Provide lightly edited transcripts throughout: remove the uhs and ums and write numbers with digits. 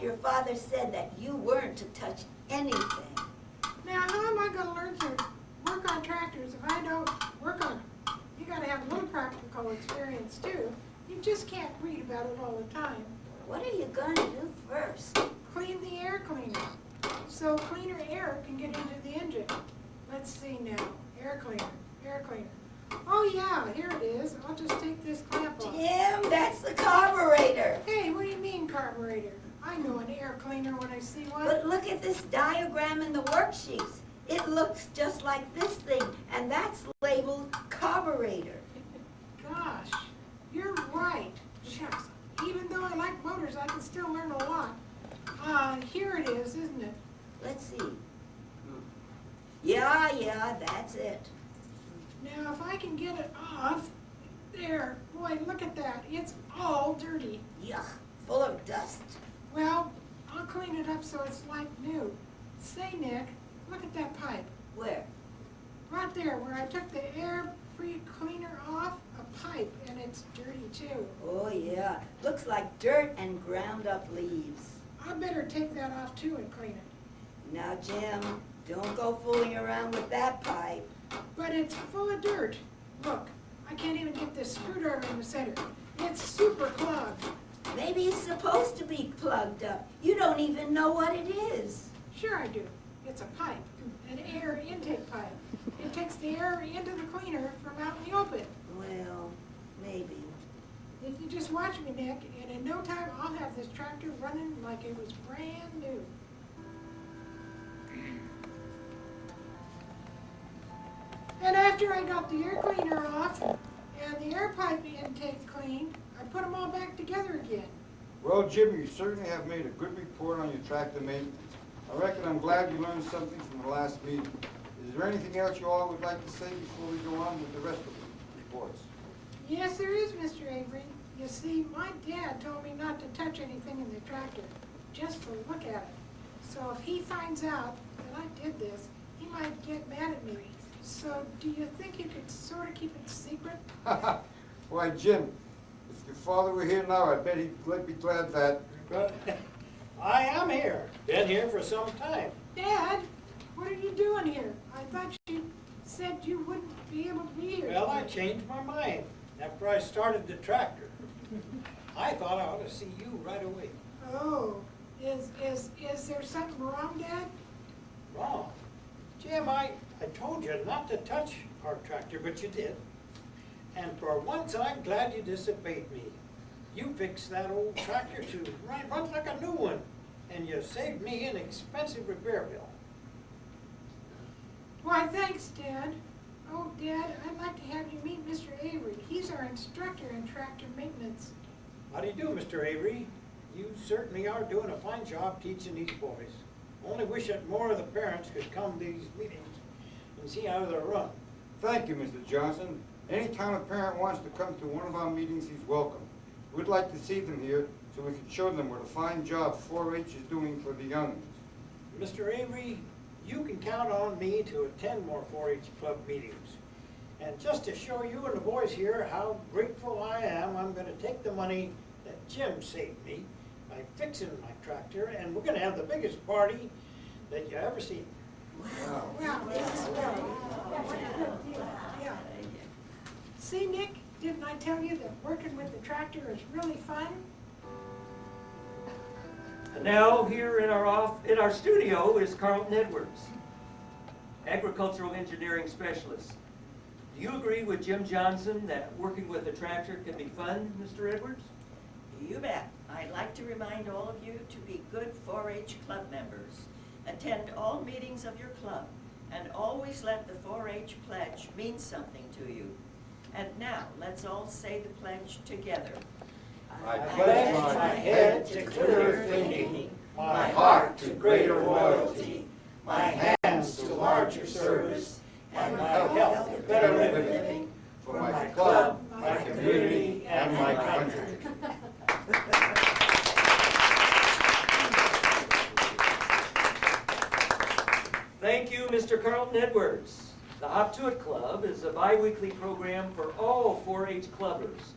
after your father said that you weren't to touch anything. Now, how am I going to learn to work on tractors if I don't work on them? You got to have a little practical experience too. You just can't read about it all the time. What are you going to do first? Clean the air cleaner, so cleaner air can get into the engine. Let's see now. Air cleaner, air cleaner. Oh yeah, here it is. I'll just take this clamp off. Jim, that's the carburetor. Hey, what do you mean carburetor? I know an air cleaner when I see one. But look at this diagram in the worksheets. It looks just like this thing, and that's labeled carburetor. Gosh, you're right. Shucks. Even though I like motors, I can still learn a lot. Here it is, isn't it? Let's see. Yeah, that's it. Now, if I can get it off, there, boy, look at that. It's all dirty. Yuck, full of dust. Well, I'll clean it up so it's like new. Say, Nick, look at that pipe. Where? Right there, where I took the air-free cleaner off, a pipe, and it's dirty too. Oh yeah, looks like dirt and ground up leaves. I better take that off too and clean it. Now Jim, don't go fooling around with that pipe. But it's full of dirt. Look, I can't even get this screwdriver in the center. It's super clogged. Maybe it's supposed to be plugged up. You don't even know what it is. Sure I do. It's a pipe, an air intake pipe. It takes the air into the cleaner from out in the open. Well, maybe. If you just watch me, Nick, and in no time I'll have this tractor running like it was brand new. And after I got the air cleaner off and the air pipe intake cleaned, I put them all back together again. Well, Jim, you certainly have made a good report on your tractor maintenance. I reckon I'm glad you learned something from the last meeting. Is there anything else you all would like to say before we go on with the rest of the reports? Yes, there is, Mr. Avery. You see, my dad told me not to touch anything in the tractor, just for a look at it. So if he finds out that I did this, he might get mad at me. So do you think you could sort of keep it secret? Why, Jim, if your father were here now, I bet he'd be glad that... But I am here. Been here for some time. Dad, what are you doing here? I thought you said you wouldn't be able to be here. Well, I changed my mind after I started the tractor. I thought I ought to see you right away. Oh, is there something wrong, Dad? Wrong? Jim, I told you not to touch our tractor, but you did. And for once, I'm glad you disobeyed me. You fixed that old tractor to run like a new one, and you saved me an expensive repair bill. Why, thanks, Dad. Oh, Dad, I'd like to have you meet Mr. Avery. He's our instructor in tractor maintenance. How do you do, Mr. Avery? You certainly are doing a fine job teaching these boys. Only wish that more of the parents could come to these meetings and see how they're run. Thank you, Mr. Johnson. Anytime a parent wants to come to one of our meetings, he's welcome. We'd like to see them here so we can show them what a fine job 4-H is doing for the young ones. Mr. Avery, you can count on me to attend more 4-H club meetings. And just to show you and the boys here how grateful I am, I'm going to take the money that Jim saved me by fixing my tractor, and we're going to have the biggest party that you ever seen. Wow. Wow, that's a good deal. Yeah. See, Nick, didn't I tell you that working with the tractor is really fun? And now here in our studio is Carlton Edwards, agricultural engineering specialist. Do you agree with Jim Johnson that working with a tractor can be fun, Mr. Edwards? You bet. I'd like to remind all of you to be good 4-H club members. Attend all meetings of your club, and always let the 4-H pledge mean something to you. And now, let's all say the pledge together. I pledge my head to clearer thinking, my heart to greater loyalty, my hands to larger service, and my health to better living, for my club, my community, and my country. Thank you, Mr. Carlton Edwards. The Hop to It Club is a bi-weekly program for all 4-H clubbers.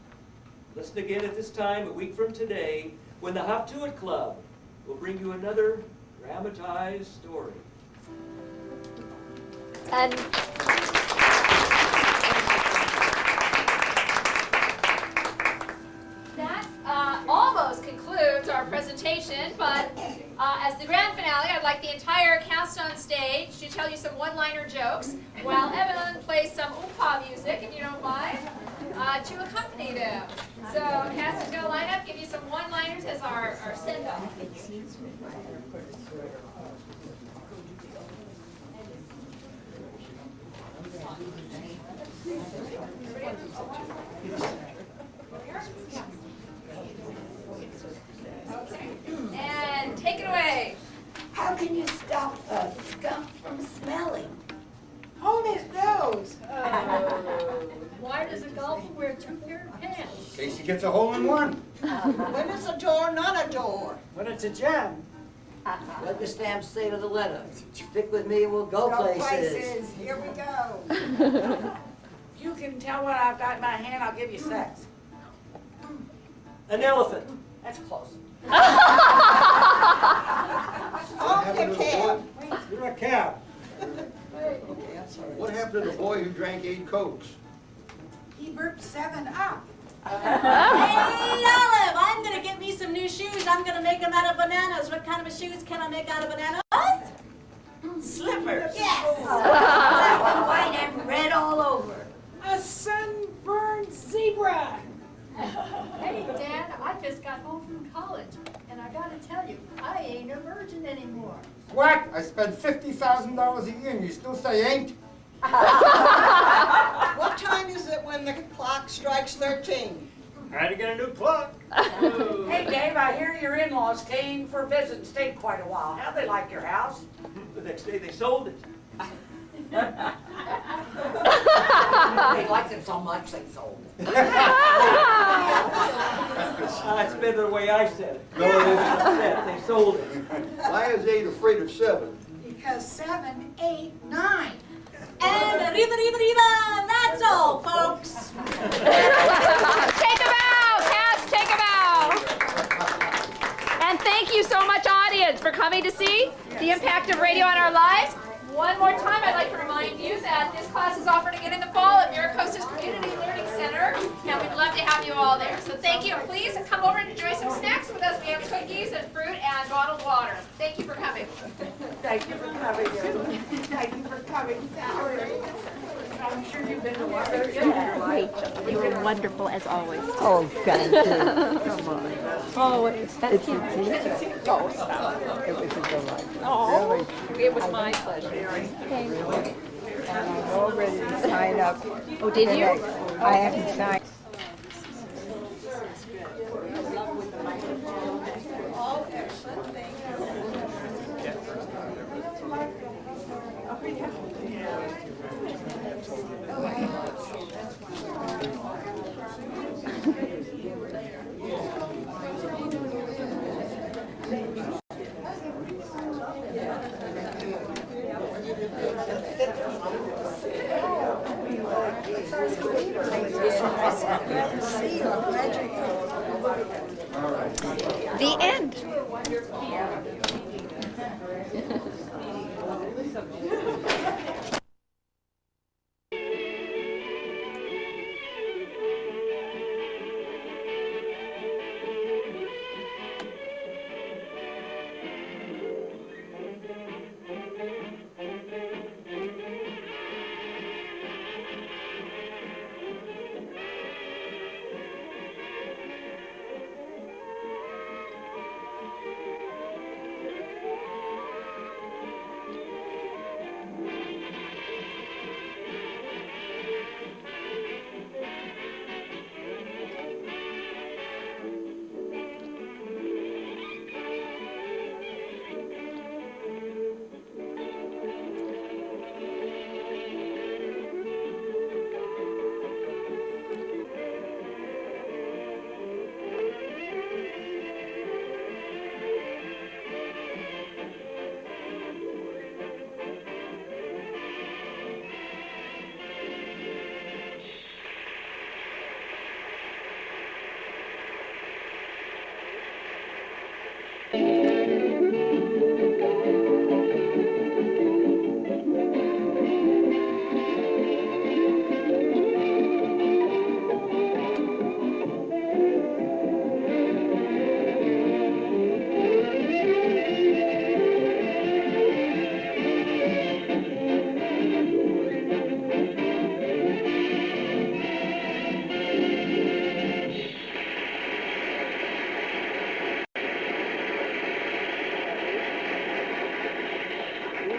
Listen again at this time, a week from today, when the Hop to It Club will bring you another dramatized story. And that almost concludes our presentation, but as the grand finale, I'd like the entire cast on stage to tell you some one-liner jokes while Evelyn plays some oompa music, if you don't mind, to accompany them. So cast is going to line up, give you some one-liners as our send-off. And take it away. How can you stop a skunk from smelling? Hold his nose. Why does a golfer wear 2 pair of pants? In case he gets a hole in one. When is a door not a door? When it's a jam. Let the stamp say to the letter. Stick with me, we'll go places. Here we go. You can tell what I've got in my hand, I'll give you sex. An elephant. That's close. Off your cab. You're a cab. Okay, I'm sorry. What happened to the boy who drank 8 Cokes? He burped 7 up. Hey, Olive, I'm gonna get me some new shoes. I'm gonna make them out of bananas. What kind of shoes can I make out of bananas? Slippers. Yes. Black and white and red all over. A sunburned zebra. Hey, Dad, I just got home from college, and I gotta tell you, I ain't a virgin anymore. What? I spent $50,000 a year and you still say ain't? What time is it when the clock strikes 13? Had to get a new clock. Hey Dave, I hear your in-laws came for a visit and stayed quite a while. How'd they like your house? The next day they sold it. They liked it so much they sold it. That's better the way I said it. No, it isn't. Upset, they sold it. Why is 8 afraid of 7? Because 7, 8, 9. And arriba, arriba, arriba, that's all, folks. Take a bow, cast, take a bow. And thank you so much, audience, for coming to see the impact of radio on our lives. One more time, I'd like to remind you that this class is offered again in the fall at Miracosta's Community Learning Center, and we'd love to have you all there. So thank you, and please come over and enjoy some snacks with us. We have cookies and fruit and bottled water. Thank you for coming. Thank you for coming. Thank you for coming. I'm sure you've been to one. Rachel, you were wonderful as always. Oh, thank you. Come on. Always. It's a teacher. Oh, stop. It was a delight. Oh, really. It was my pleasure. Thank you. And I've already signed up. Oh, did you? I haven't signed. All excellent, thank you. The end.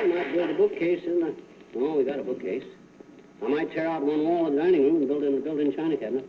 might build a bookcase in the... Oh, we got a bookcase. I might tear out one wall of the dining room and build in a built-in china cabinet.